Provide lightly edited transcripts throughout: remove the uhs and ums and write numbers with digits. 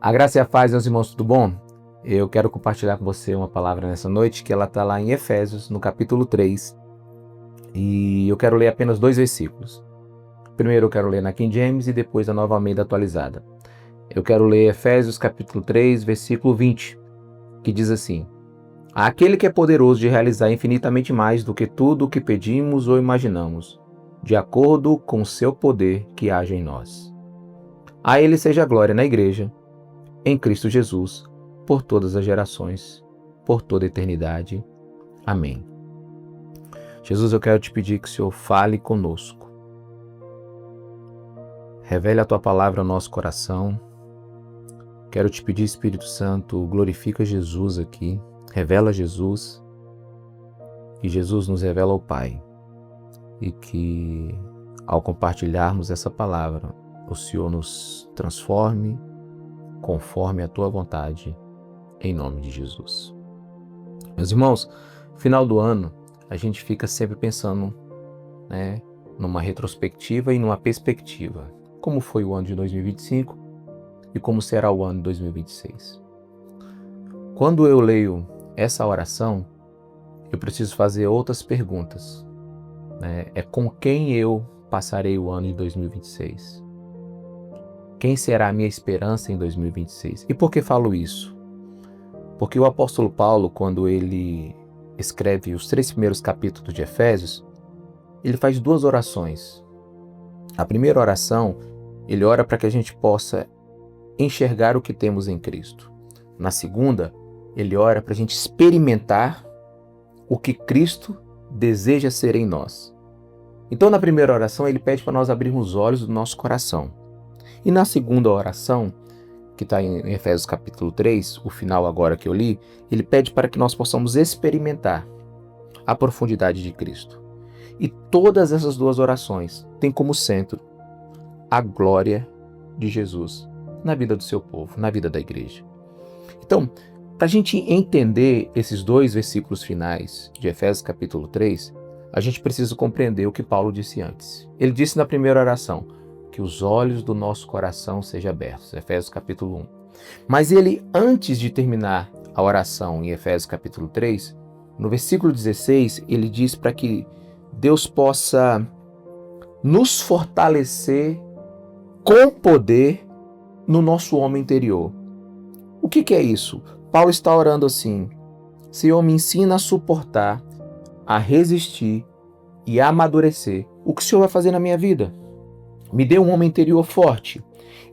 A graça e a paz, meus irmãos, tudo bom? Eu quero compartilhar com você uma palavra nessa noite, que ela está lá em Efésios, no capítulo 3. E eu quero ler apenas 2 versículos. Primeiro eu quero ler na King James e depois a Nova Almeida atualizada. Eu quero ler Efésios capítulo 3, versículo 20, que diz assim: Aquele que é poderoso de realizar infinitamente mais do que tudo o que pedimos ou imaginamos, de acordo com o seu poder que age em nós. A ele seja a glória na igreja, em Cristo Jesus, por todas as gerações, por toda a eternidade. Amém. Jesus, eu quero te pedir que o Senhor fale conosco. Revele a tua palavra ao nosso coração. Quero te pedir, Espírito Santo, glorifica Jesus aqui, revela Jesus, e Jesus nos revela ao Pai. E que, ao compartilharmos essa palavra, o Senhor nos transforme conforme a tua vontade, em nome de Jesus. Meus irmãos, final do ano, a gente fica sempre pensando, numa retrospectiva e numa perspectiva. Como foi o ano de 2025 e como será o ano de 2026. Quando eu leio essa oração, eu preciso fazer outras perguntas. É com quem eu passarei o ano de 2026? Quem será a minha esperança em 2026? E por que falo isso? Porque o apóstolo Paulo, quando ele escreve os 3 primeiros capítulos de Efésios, ele faz 2 orações. A primeira oração, ele ora para que a gente possa enxergar o que temos em Cristo. Na segunda, ele ora para a gente experimentar o que Cristo deseja ser em nós. Então, na primeira oração, ele pede para nós abrirmos os olhos do nosso coração. E na segunda oração, que está em Efésios capítulo 3, o final agora que eu li, ele pede para que nós possamos experimentar a profundidade de Cristo. E todas essas 2 orações têm como centro a glória de Jesus na vida do seu povo, na vida da igreja. Então, para a gente entender esses 2 versículos finais de Efésios capítulo 3, a gente precisa compreender o que Paulo disse antes. Ele disse na primeira oração, que os olhos do nosso coração sejam abertos, Efésios capítulo 1. Mas ele, antes de terminar a oração em Efésios capítulo 3, no versículo 16, ele diz para que Deus possa nos fortalecer com poder no nosso homem interior. O que é isso? Paulo está orando assim: Senhor, me ensina a suportar, a resistir e a amadurecer o que o Senhor vai fazer na minha vida. Me dê um homem interior forte.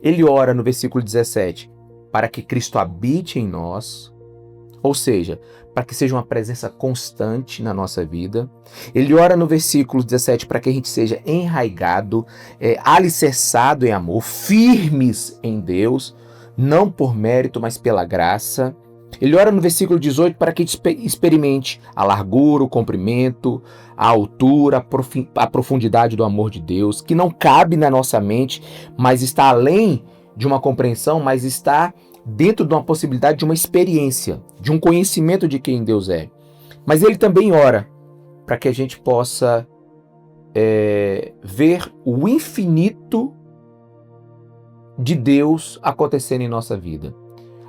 Ele ora no versículo 17, para que Cristo habite em nós, ou seja, para que seja uma presença constante na nossa vida. Ele ora no versículo 17 para que a gente seja enraizado, alicerçado em amor, firmes em Deus, não por mérito, mas pela graça. Ele ora no versículo 18 para que a gente experimente a largura, o comprimento, a altura, a profundidade do amor de Deus, que não cabe na nossa mente, mas está além de uma compreensão, mas está dentro de uma possibilidade de uma experiência, de um conhecimento de quem Deus é. Mas ele também ora para que a gente possa ver o infinito de Deus acontecendo em nossa vida.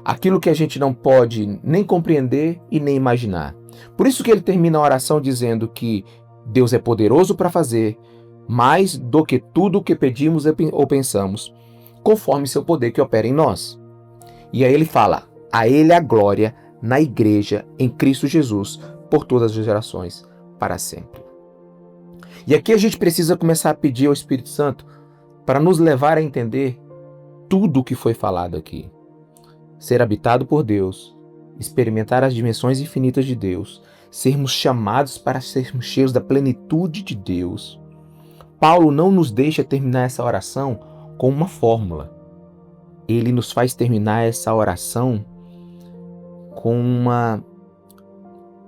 Aquilo que a gente não pode nem compreender e nem imaginar. Por isso que ele termina a oração dizendo que Deus é poderoso para fazer mais do que tudo o que pedimos ou pensamos, conforme seu poder que opera em nós. E aí ele fala, a ele a glória na igreja em Cristo Jesus, por todas as gerações, para sempre. E aqui a gente precisa começar a pedir ao Espírito Santo para nos levar a entender tudo o que foi falado aqui. Ser habitado por Deus, experimentar as dimensões infinitas de Deus, sermos chamados para sermos cheios da plenitude de Deus. Paulo não nos deixa terminar essa oração com uma fórmula. Ele nos faz terminar essa oração com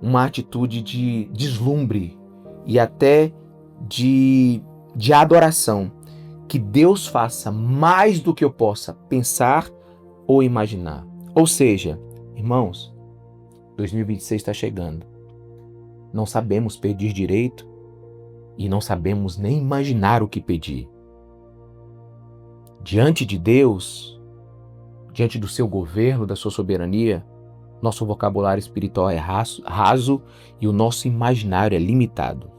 uma atitude de deslumbre e até de adoração. Que Deus faça mais do que eu possa pensar ou imaginar. Ou seja, irmãos, 2026 está chegando. Não sabemos pedir direito e não sabemos nem imaginar o que pedir. Diante de Deus, diante do seu governo, da sua soberania, nosso vocabulário espiritual é raso e o nosso imaginário é limitado.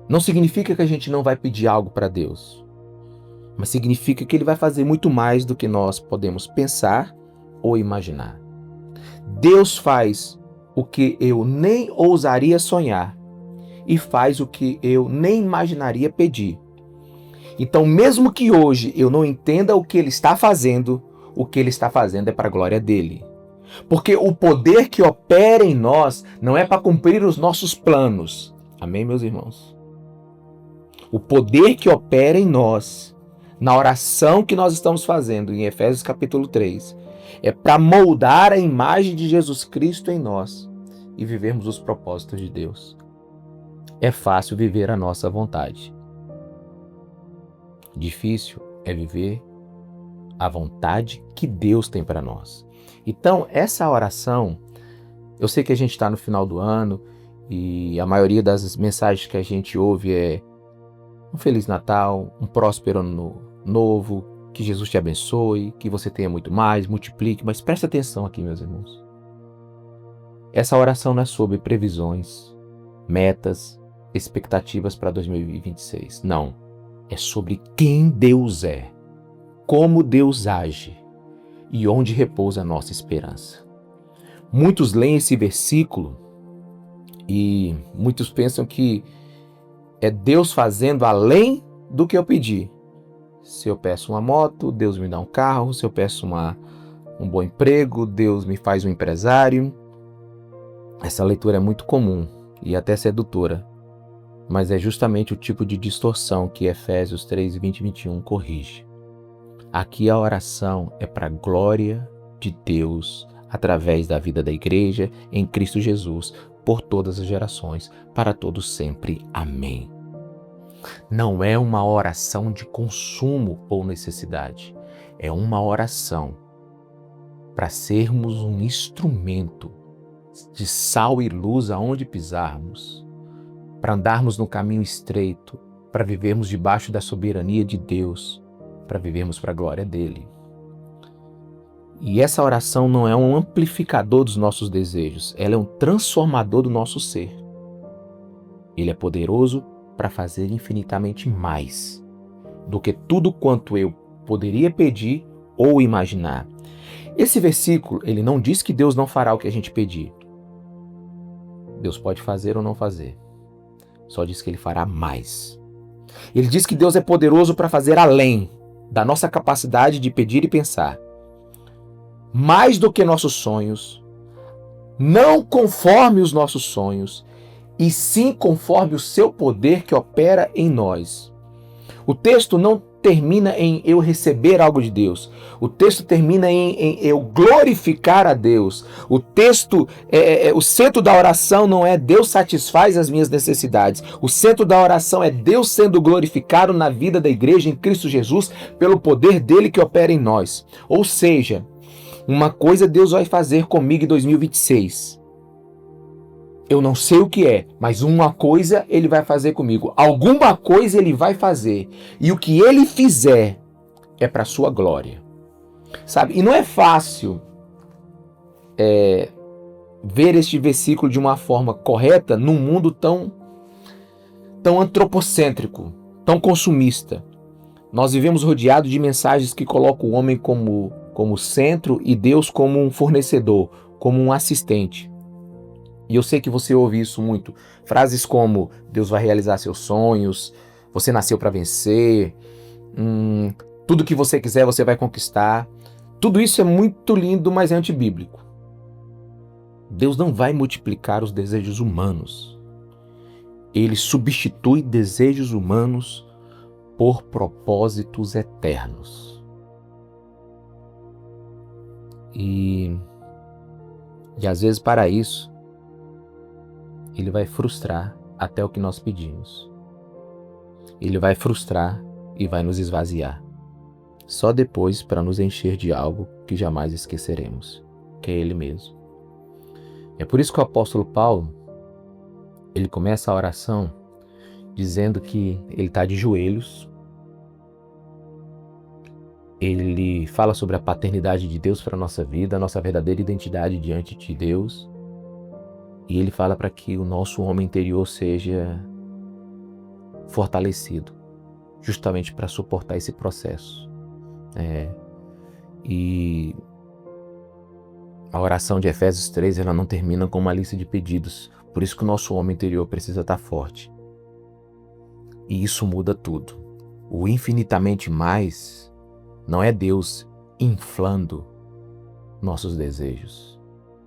Não significa que a gente não vai pedir algo para Deus, mas significa que Ele vai fazer muito mais do que nós podemos pensar ou imaginar. Deus faz o que eu nem ousaria sonhar e faz o que eu nem imaginaria pedir. Então, mesmo que hoje eu não entenda o que Ele está fazendo, o que Ele está fazendo é para a glória dEle. Porque o poder que opera em nós não é para cumprir os nossos planos. Amém, meus irmãos? O poder que opera em nós, na oração que nós estamos fazendo em Efésios capítulo 3, é para moldar a imagem de Jesus Cristo em nós e vivermos os propósitos de Deus. É fácil viver a nossa vontade. Difícil é viver a vontade que Deus tem para nós. Então, essa oração, eu sei que a gente está no final do ano e a maioria das mensagens que a gente ouve é um Feliz Natal, um próspero ano novo, que Jesus te abençoe, que você tenha muito mais, multiplique, mas presta atenção aqui, meus irmãos. Essa oração não é sobre previsões, metas, expectativas para 2026. Não. É sobre quem Deus é, como Deus age e onde repousa a nossa esperança. Muitos leem esse versículo e muitos pensam que é Deus fazendo além do que eu pedi. Se eu peço uma moto, Deus me dá um carro. Se eu peço um bom emprego, Deus me faz um empresário. Essa leitura é muito comum e até sedutora, mas é justamente o tipo de distorção que Efésios 3, 20 e 21 corrige. Aqui a oração é para a glória de Deus através da vida da igreja em Cristo Jesus, por todas as gerações, para todos sempre. Amém. Não é uma oração de consumo ou necessidade. É uma oração para sermos um instrumento de sal e luz aonde pisarmos, para andarmos no caminho estreito, para vivermos debaixo da soberania de Deus, para vivermos para a glória dele. E essa oração não é um amplificador dos nossos desejos, ela é um transformador do nosso ser. Ele é poderoso para fazer infinitamente mais do que tudo quanto eu poderia pedir ou imaginar. Esse versículo, ele não diz que Deus não fará o que a gente pedir. Deus pode fazer ou não fazer. Só diz que Ele fará mais. Ele diz que Deus é poderoso para fazer além da nossa capacidade de pedir e pensar. Mais do que nossos sonhos, não conforme os nossos sonhos, e sim conforme o seu poder que opera em nós. O texto não termina em eu receber algo de Deus. O texto termina em eu glorificar a Deus. O texto, o centro da oração não é Deus satisfaz as minhas necessidades. O centro da oração é Deus sendo glorificado na vida da igreja em Cristo Jesus pelo poder dele que opera em nós. Ou seja, uma coisa Deus vai fazer comigo em 2026. Eu não sei o que é, mas uma coisa Ele vai fazer comigo. Alguma coisa Ele vai fazer. E o que Ele fizer é para a sua glória. Sabe? E não é fácil ver este versículo de uma forma correta num mundo tão antropocêntrico, tão consumista. Nós vivemos rodeados de mensagens que colocam o homem como centro e Deus como um fornecedor, como um assistente. E eu sei que você ouve isso muito. Frases como Deus vai realizar seus sonhos, você nasceu para vencer, tudo que você quiser você vai conquistar. Tudo isso é muito lindo, mas é antibíblico. Deus não vai multiplicar os desejos humanos. Ele substitui desejos humanos por propósitos eternos. E às vezes para isso, Ele vai frustrar até o que nós pedimos. Ele vai frustrar e vai nos esvaziar. Só depois para nos encher de algo que jamais esqueceremos, que é Ele mesmo. É por isso que o apóstolo Paulo, ele começa a oração dizendo que ele está de joelhos, ele fala sobre a paternidade de Deus para a nossa vida, a nossa verdadeira identidade diante de Deus. E ele fala para que o nosso homem interior seja fortalecido, justamente para suportar esse processo. E a oração de Efésios 3, ela não termina com uma lista de pedidos. Por isso que o nosso homem interior precisa estar forte. E isso muda tudo. O infinitamente mais não é Deus inflando nossos desejos,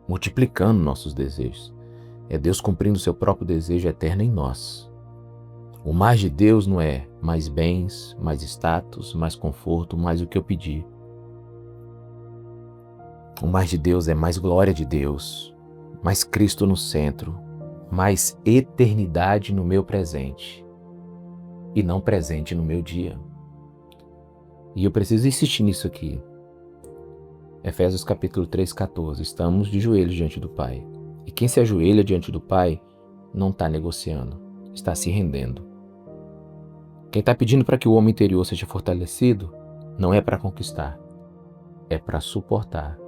multiplicando nossos desejos. É Deus cumprindo seu próprio desejo eterno em nós. O mais de Deus não é mais bens, mais status, mais conforto, mais o que eu pedi. O mais de Deus é mais glória de Deus, mais Cristo no centro, mais eternidade no meu presente e não presente no meu dia. E eu preciso insistir nisso aqui. Efésios capítulo 3:14. Estamos de joelhos diante do Pai. E quem se ajoelha diante do Pai não está negociando, está se rendendo. Quem está pedindo para que o homem interior seja fortalecido não é para conquistar, é para suportar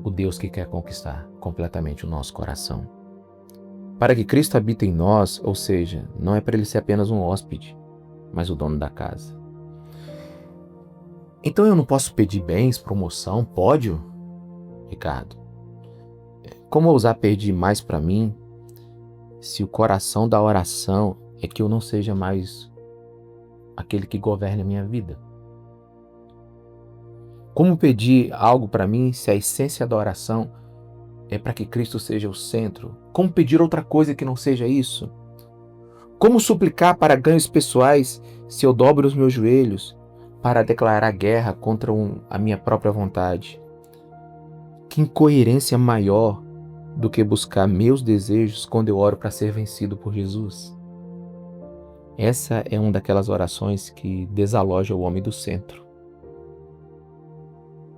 o Deus que quer conquistar completamente o nosso coração. Para que Cristo habite em nós, ou seja, não é para ele ser apenas um hóspede, mas o dono da casa. Então eu não posso pedir bens, promoção, pódio? Ricardo, como ousar pedir mais para mim se o coração da oração é que eu não seja mais aquele que governa a minha vida? Como pedir algo para mim se a essência da oração é para que Cristo seja o centro? Como pedir outra coisa que não seja isso? Como suplicar para ganhos pessoais se eu dobro os meus joelhos para declarar guerra contra a minha própria vontade? Que incoerência maior do que buscar meus desejos quando eu oro para ser vencido por Jesus? Essa é uma daquelas orações que desaloja o homem do centro.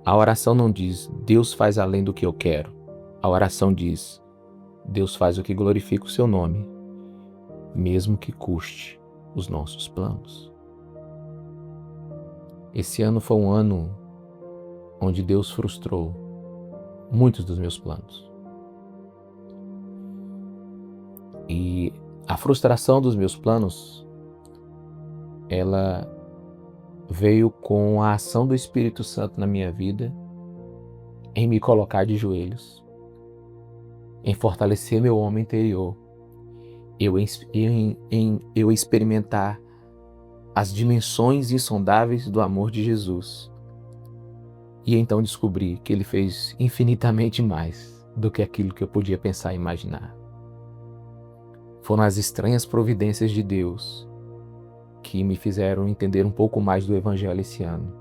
A oração não diz, Deus faz além do que eu quero. A oração diz, Deus faz o que glorifica o seu nome, mesmo que custe os nossos planos. Esse ano foi um ano onde Deus frustrou muitos dos meus planos. E a frustração dos meus planos, ela veio com a ação do Espírito Santo na minha vida, em me colocar de joelhos, em fortalecer meu homem interior, eu experimentar as dimensões insondáveis do amor de Jesus. E então descobri que Ele fez infinitamente mais do que aquilo que eu podia pensar e imaginar. Foram as estranhas providências de Deus que me fizeram entender um pouco mais do Evangelho esse ano.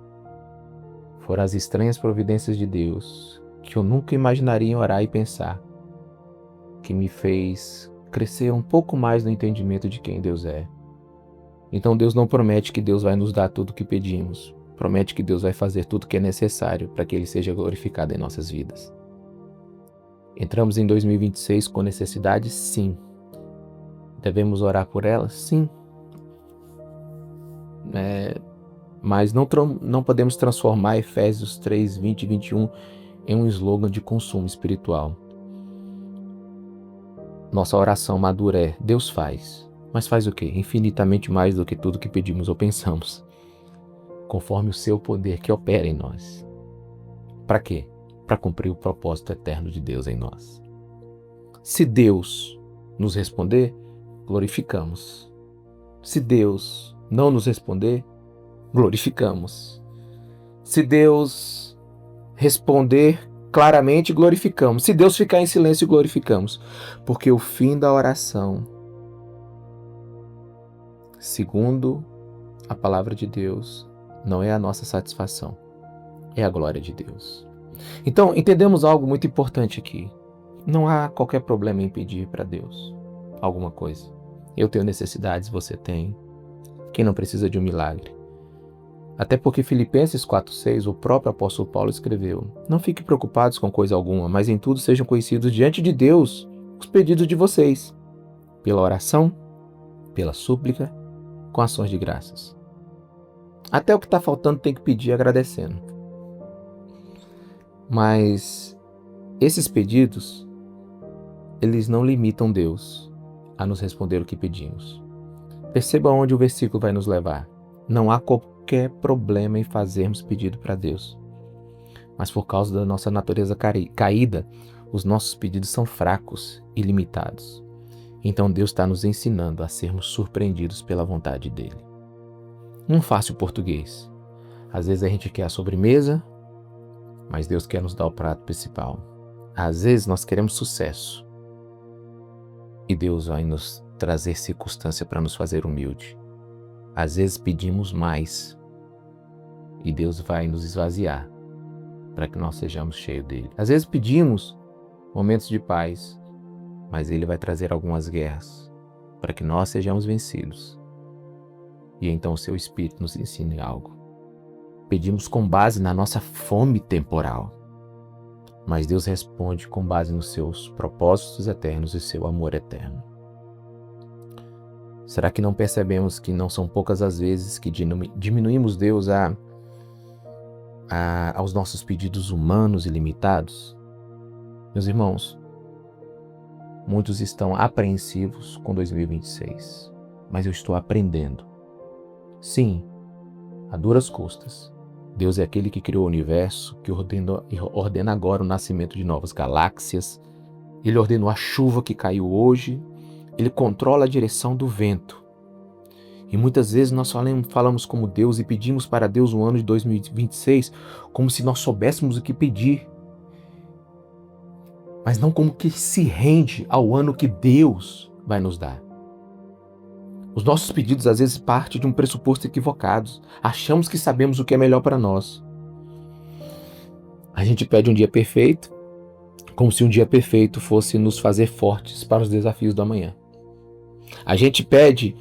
Foram as estranhas providências de Deus que eu nunca imaginaria orar e pensar, que me fez crescer um pouco mais no entendimento de quem Deus é. Então Deus não promete que Deus vai nos dar tudo o que pedimos. Promete que Deus vai fazer tudo o que é necessário para que Ele seja glorificado em nossas vidas. Entramos em 2026 com necessidades? Sim. Devemos orar por elas? Sim. Mas não podemos transformar Efésios 3, 20 e 21 em um slogan de consumo espiritual. Nossa oração madura é, Deus faz. Mas faz o quê? Infinitamente mais do que tudo que pedimos ou pensamos. Conforme o seu poder que opera em nós. Para quê? Para cumprir o propósito eterno de Deus em nós. Se Deus nos responder, glorificamos. Se Deus não nos responder, glorificamos. Se Deus responder claramente, glorificamos. Se Deus ficar em silêncio, glorificamos. Porque o fim da oração, segundo a palavra de Deus, não é a nossa satisfação, é a glória de Deus. Então, entendemos algo muito importante aqui. Não há qualquer problema em pedir para Deus alguma coisa. Eu tenho necessidades, você tem. Quem não precisa de um milagre? Até porque Filipenses 4,6, o próprio apóstolo Paulo escreveu, não fiquem preocupados com coisa alguma, mas em tudo sejam conhecidos diante de Deus os pedidos de vocês, pela oração, pela súplica, com ações de graças. Até o que está faltando tem que pedir agradecendo. Mas esses pedidos, eles não limitam Deus a nos responder o que pedimos. Perceba onde o versículo vai nos levar. Não há qualquer problema em fazermos pedido para Deus. Mas por causa da nossa natureza caída, os nossos pedidos são fracos e limitados. Então Deus está nos ensinando a sermos surpreendidos pela vontade dele. Um fácil português. Às vezes a gente quer a sobremesa, mas Deus quer nos dar o prato principal. Às vezes nós queremos sucesso e Deus vai nos trazer circunstância para nos fazer humilde. Às vezes pedimos mais e Deus vai nos esvaziar para que nós sejamos cheios dele. Às vezes pedimos momentos de paz, mas ele vai trazer algumas guerras para que nós sejamos vencidos. E então o seu Espírito nos ensine algo. Pedimos com base na nossa fome temporal, mas Deus responde com base nos seus propósitos eternos e seu amor eterno. Será que não percebemos que não são poucas as vezes que diminuímos Deus aos nossos pedidos humanos e limitados? Meus irmãos, muitos estão apreensivos com 2026, mas eu estou aprendendo. Sim, a duras custas. Deus é aquele que criou o universo, que ordena agora o nascimento de novas galáxias. Ele ordenou a chuva que caiu hoje. Ele controla a direção do vento. E muitas vezes nós falamos como Deus e pedimos para Deus o ano de 2026 como se nós soubéssemos o que pedir. Mas não como que se rende ao ano que Deus vai nos dar. Os nossos pedidos às vezes partem de um pressuposto equivocado. Achamos que sabemos o que é melhor para nós. A gente pede um dia perfeito, como se um dia perfeito fosse nos fazer fortes para os desafios do amanhã. A gente pede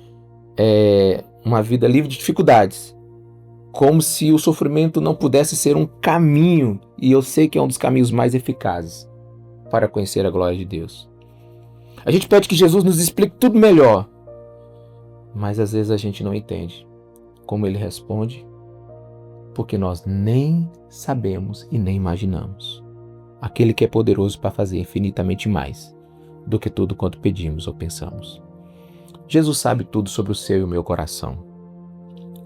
uma vida livre de dificuldades, como se o sofrimento não pudesse ser um caminho, e eu sei que é um dos caminhos mais eficazes para conhecer a glória de Deus. A gente pede que Jesus nos explique tudo melhor, mas às vezes a gente não entende como ele responde, porque nós nem sabemos e nem imaginamos. Aquele que é poderoso para fazer infinitamente mais do que tudo quanto pedimos ou pensamos. Jesus sabe tudo sobre o seu e o meu coração.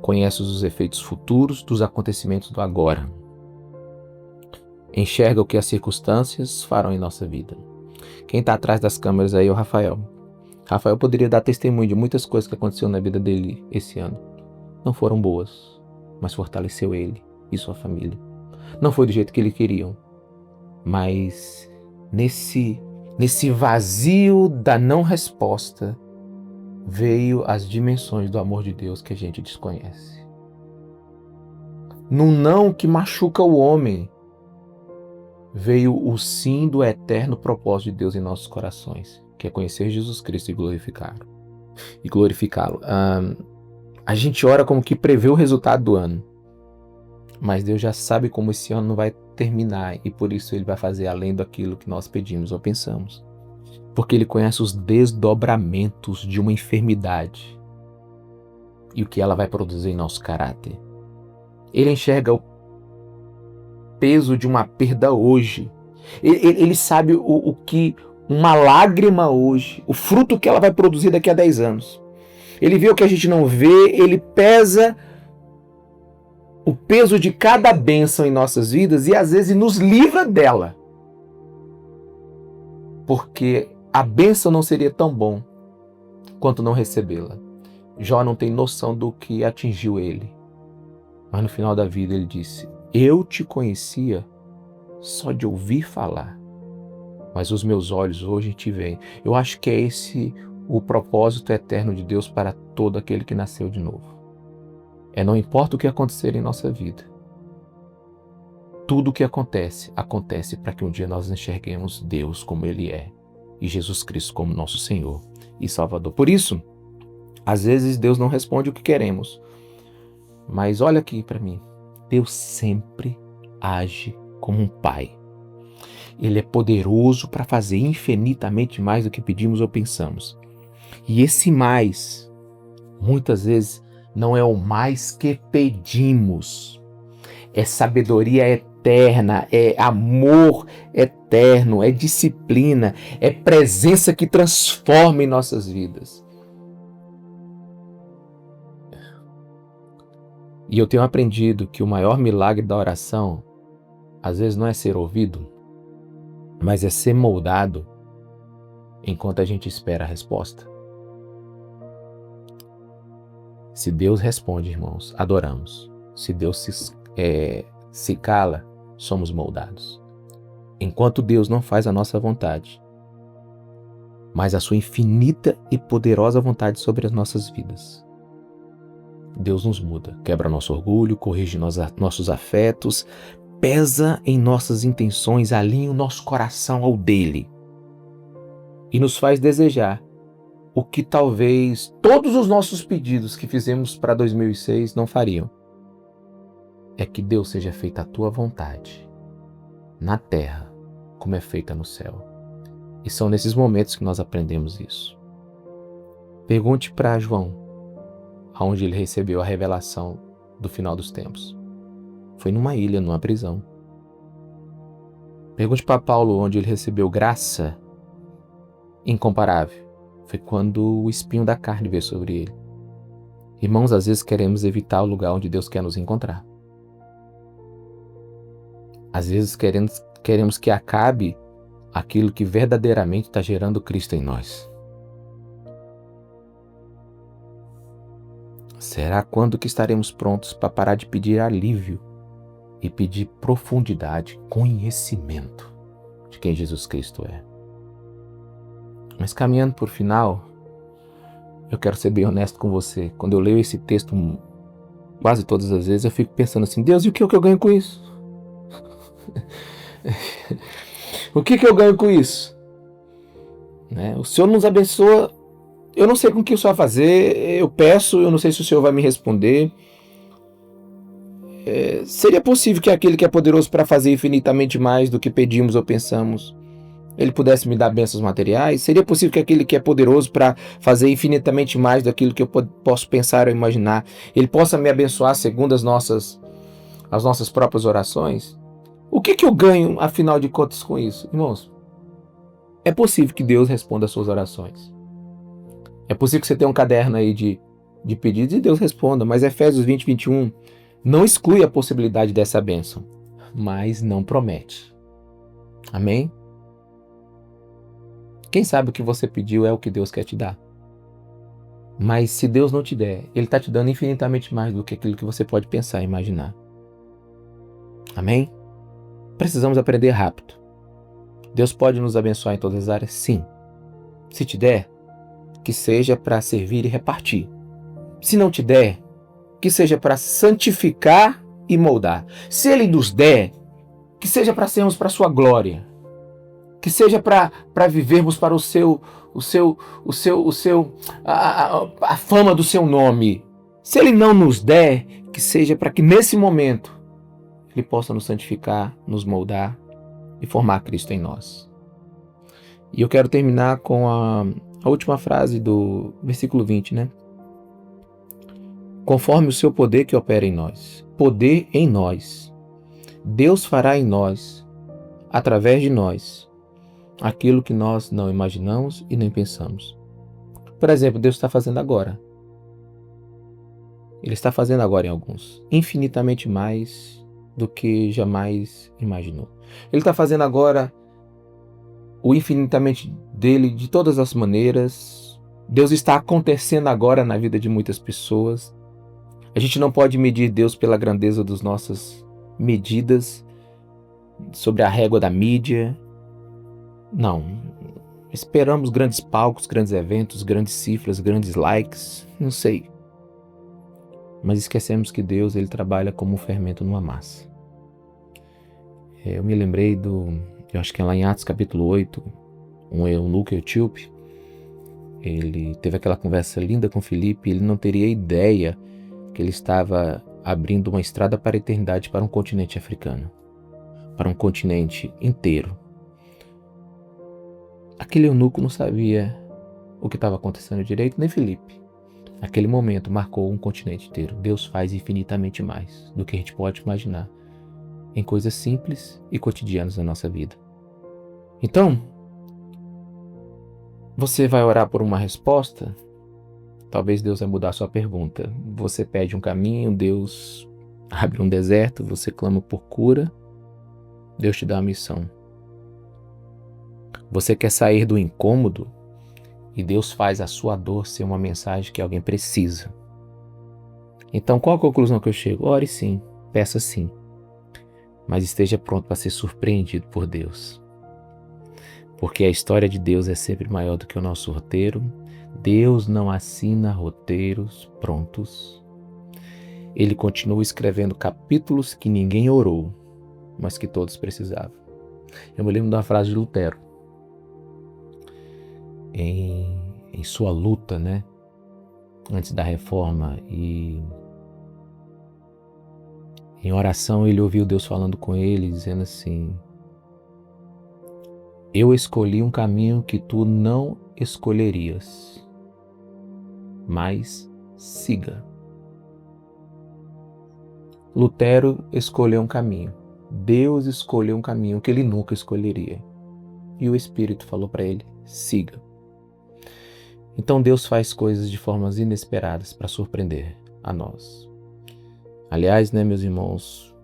Conhece os efeitos futuros dos acontecimentos do agora. Enxerga o que as circunstâncias farão em nossa vida. Quem está atrás das câmeras aí é o Rafael. Rafael poderia dar testemunho de muitas coisas que aconteceram na vida dele esse ano. Não foram boas, mas fortaleceu ele e sua família. Não foi do jeito que ele queriam, mas nesse vazio da não resposta, veio as dimensões do amor de Deus que a gente desconhece. No não que machuca o homem, veio o sim do eterno propósito de Deus em nossos corações, que é conhecer Jesus Cristo e glorificá-lo. A gente ora como que prevê o resultado do ano, mas Deus já sabe como esse ano não vai terminar e por isso ele vai fazer além daquilo que nós pedimos ou pensamos. Porque ele conhece os desdobramentos de uma enfermidade e o que ela vai produzir em nosso caráter. Ele enxerga o peso de uma perda hoje. Ele sabe o que uma lágrima hoje, o fruto que ela vai produzir daqui a 10 anos. Ele vê o que a gente não vê, ele pesa o peso de cada bênção em nossas vidas e às vezes nos livra dela. Porque a bênção não seria tão bom quanto não recebê-la. Jó não tem noção do que atingiu ele. Mas no final da vida ele disse: eu te conhecia só de ouvir falar, mas os meus olhos hoje te veem. Eu acho que é esse o propósito eterno de Deus para todo aquele que nasceu de novo. Não importa o que acontecer em nossa vida. Tudo o que acontece para que um dia nós enxerguemos Deus como Ele é e Jesus Cristo como nosso Senhor e Salvador. Por isso, às vezes Deus não responde o que queremos. Mas olha aqui para mim. Deus sempre age como um pai. Ele é poderoso para fazer infinitamente mais do que pedimos ou pensamos. E esse mais, muitas vezes, não é o mais que pedimos. É sabedoria eterna, é amor eterno, é disciplina, é presença que transforma em nossas vidas. E eu tenho aprendido que o maior milagre da oração, às vezes não é ser ouvido, mas é ser moldado enquanto a gente espera a resposta. Se Deus responde, irmãos, adoramos. Se Deus se cala, somos moldados. Enquanto Deus não faz a nossa vontade, mas a sua infinita e poderosa vontade sobre as nossas vidas, Deus nos muda, quebra nosso orgulho, corrige nossos afetos, pesa em nossas intenções, alinha o nosso coração ao dele e nos faz desejar o que talvez todos os nossos pedidos que fizemos para 2006 não fariam. É que Deus seja feita a tua vontade, na terra, como é feita no céu. E são nesses momentos que nós aprendemos isso. Pergunte para João, aonde ele recebeu a revelação do final dos tempos. Foi numa ilha, numa prisão. Pergunte para Paulo, onde ele recebeu graça incomparável. Foi quando o espinho da carne veio sobre ele. Irmãos, às vezes queremos evitar o lugar onde Deus quer nos encontrar. Às vezes queremos que acabe aquilo que verdadeiramente está gerando Cristo em nós. Será quando que estaremos prontos para parar de pedir alívio e pedir profundidade, conhecimento de quem Jesus Cristo é? Mas caminhando por final, eu quero ser bem honesto com você. Quando eu leio esse texto, quase todas as vezes, eu fico pensando assim, Deus, e o que eu ganho com isso? O que eu ganho com isso? Né? O Senhor nos abençoa, eu não sei com o que o Senhor vai fazer, eu peço, eu não sei se o Senhor vai me responder. Seria possível que aquele que é poderoso para fazer infinitamente mais do que pedimos ou pensamos, ele pudesse me dar bênçãos materiais? Seria possível que aquele que é poderoso para fazer infinitamente mais daquilo que eu posso pensar ou imaginar, ele possa me abençoar segundo as nossas próprias orações? O que eu ganho, afinal de contas, com isso? Irmãos, é possível que Deus responda às suas orações. É possível que você tenha um caderno aí de pedidos e Deus responda, mas Efésios 20, 21 não exclui a possibilidade dessa bênção, mas não promete. Amém? Quem sabe o que você pediu é o que Deus quer te dar. Mas se Deus não te der, Ele está te dando infinitamente mais do que aquilo que você pode pensar e imaginar. Amém? Precisamos aprender rápido. Deus pode nos abençoar em todas as áreas? Sim. Se te der, que seja para servir e repartir. Se não te der, que seja para santificar e moldar. Se Ele nos der, que seja para sermos para a sua glória. Que seja para vivermos para a fama do seu nome. Se Ele não nos der, que seja para que nesse momento Ele possa nos santificar, nos moldar e formar Cristo em nós. E eu quero terminar com a última frase do versículo 20, né? Conforme o seu poder que opera em nós. Poder em nós. Deus fará em nós, através de nós, aquilo que nós não imaginamos e nem pensamos. Por exemplo, Deus está fazendo agora. Ele está fazendo agora em alguns. Infinitamente mais do que jamais imaginou. Ele está fazendo agora o infinitamente dele de todas as maneiras. Deus está acontecendo agora na vida de muitas pessoas. A gente não pode medir Deus pela grandeza das nossas medidas, sobre a régua da mídia. Não. Esperamos grandes palcos, grandes eventos, grandes cifras, grandes likes, não sei. Mas esquecemos que Deus, Ele trabalha como um fermento numa massa. Eu me lembrei eu acho que é lá em Atos capítulo 8, um eunuco etíope, ele teve aquela conversa linda com Filipe, ele não teria ideia que ele estava abrindo uma estrada para a eternidade para um continente africano, para um continente inteiro. Aquele eunuco não sabia o que estava acontecendo direito, nem Filipe. Aquele momento marcou um continente inteiro. Deus faz infinitamente mais do que a gente pode imaginar em coisas simples e cotidianas da nossa vida. Então, você vai orar por uma resposta? Talvez Deus vai mudar a sua pergunta. Você pede um caminho, Deus abre um deserto, você clama por cura, Deus te dá uma missão. Você quer sair do incômodo e Deus faz a sua dor ser uma mensagem que alguém precisa. Então, qual a conclusão que eu chego? Ore sim, peça sim, mas esteja pronto para ser surpreendido por Deus. Porque a história de Deus é sempre maior do que o nosso roteiro. Deus não assina roteiros prontos. Ele continua escrevendo capítulos que ninguém orou, mas que todos precisavam. Eu me lembro de uma frase de Lutero. Em sua luta, né? Antes da reforma, e em oração ele ouviu Deus falando com ele, dizendo assim: eu escolhi um caminho que tu não escolherias, mas siga. Lutero escolheu um caminho. Deus escolheu um caminho que ele nunca escolheria. E o Espírito falou para ele: siga. Então Deus faz coisas de formas inesperadas para surpreender a nós. Aliás, né, meus irmãos,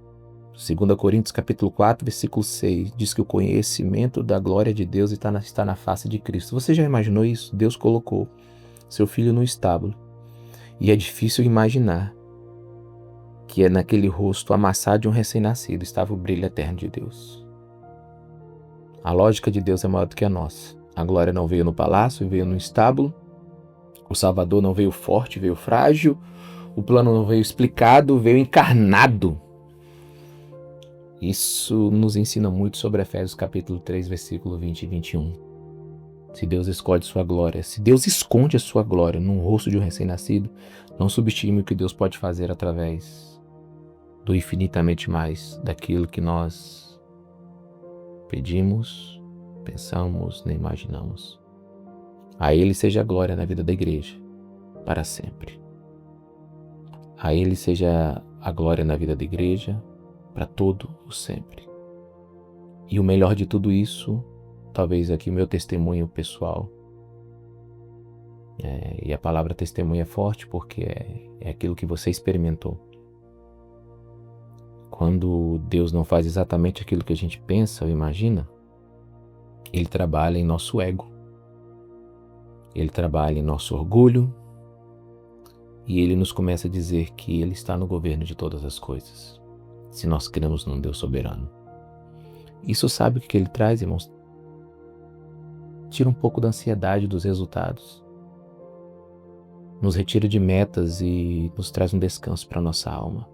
2 Coríntios capítulo 4, versículo 6, diz que o conhecimento da glória de Deus está na face de Cristo. Você já imaginou isso? Deus colocou seu filho no estábulo. E é difícil imaginar que naquele rosto amassado de um recém-nascido estava o brilho eterno de Deus. A lógica de Deus é maior do que a nossa. A glória não veio no palácio, veio no estábulo. O Salvador não veio forte, veio frágil. O plano não veio explicado, veio encarnado. Isso nos ensina muito sobre Efésios capítulo 3, versículo 20 e 21. Se Deus esconde sua glória, se Deus esconde a sua glória num rosto de um recém-nascido, não subestime o que Deus pode fazer através do infinitamente mais daquilo que nós pedimos, pensamos, nem imaginamos. A Ele seja a glória na vida da igreja, para sempre. A Ele seja a glória na vida da igreja, para todo o sempre. E o melhor de tudo isso, talvez aqui o meu testemunho pessoal, e a palavra testemunho é forte porque é aquilo que você experimentou. Quando Deus não faz exatamente aquilo que a gente pensa ou imagina, Ele trabalha em nosso ego, Ele trabalha em nosso orgulho, e Ele nos começa a dizer que Ele está no governo de todas as coisas, se nós cremos num Deus soberano. Isso sabe o que Ele traz, irmãos? Tira um pouco da ansiedade dos resultados, nos retira de metas e nos traz um descanso para a nossa alma.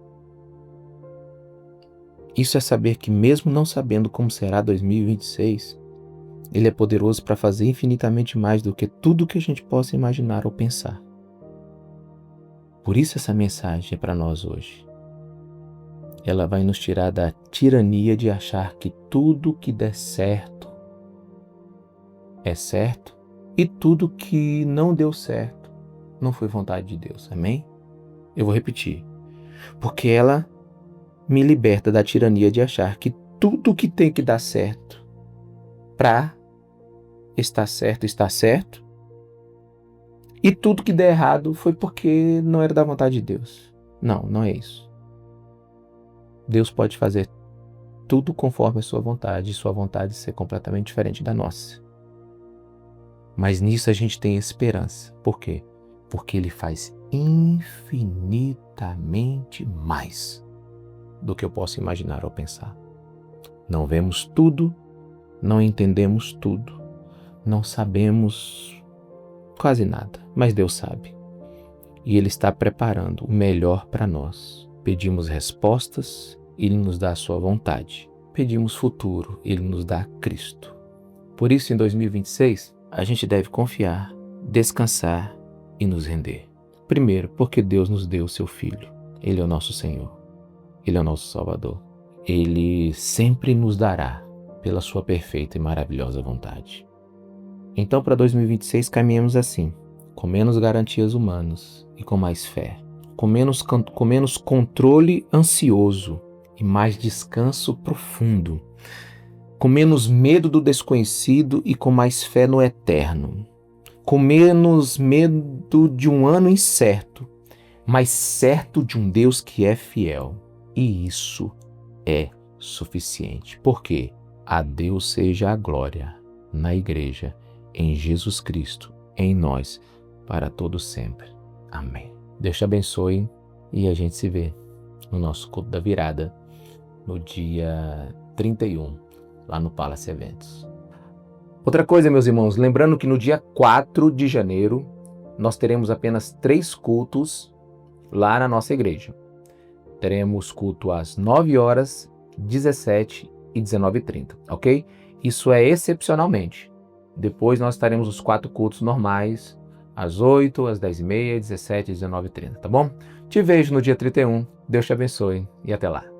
Isso é saber que mesmo não sabendo como será 2026, Ele é poderoso para fazer infinitamente mais do que tudo que a gente possa imaginar ou pensar. Por isso essa mensagem é para nós hoje. Ela vai nos tirar da tirania de achar que tudo que der certo é certo e tudo que não deu certo não foi vontade de Deus. Amém? Eu vou repetir. Porque ela me liberta da tirania de achar que tudo que tem que dar certo para estar certo, está certo. E tudo que der errado foi porque não era da vontade de Deus. Não, não é isso. Deus pode fazer tudo conforme a sua vontade, e sua vontade ser completamente diferente da nossa. Mas nisso a gente tem esperança. Por quê? Porque Ele faz infinitamente mais do que eu posso imaginar ou pensar. Não vemos tudo, não entendemos tudo, não sabemos quase nada, mas Deus sabe. E Ele está preparando o melhor para nós. Pedimos respostas, Ele nos dá a sua vontade. Pedimos futuro, Ele nos dá Cristo. Por isso, em 2026, a gente deve confiar, descansar e nos render. Primeiro, porque Deus nos deu o seu Filho. Ele é o nosso Senhor. Ele é o nosso Salvador. Ele sempre nos dará pela sua perfeita e maravilhosa vontade. Então, para 2026, caminhemos assim, com menos garantias humanas e com mais fé, com menos controle ansioso e mais descanso profundo, com menos medo do desconhecido e com mais fé no eterno, com menos medo de um ano incerto, mas certo de um Deus que é fiel. E isso é suficiente. Porque a Deus seja a glória na igreja, em Jesus Cristo, em nós, para todos sempre. Amém. Deus te abençoe e a gente se vê no nosso culto da virada, no dia 31, lá no Palace Eventos. Outra coisa, meus irmãos, lembrando que no dia 4 de janeiro, nós teremos apenas 3 cultos lá na nossa igreja. Teremos culto às 9 horas, 17 e 19h30, ok? Isso é excepcionalmente. Depois nós teremos os 4 cultos normais, às 8, às 10h30, 17 e 19h30, tá bom? Te vejo no dia 31. Deus te abençoe e até lá.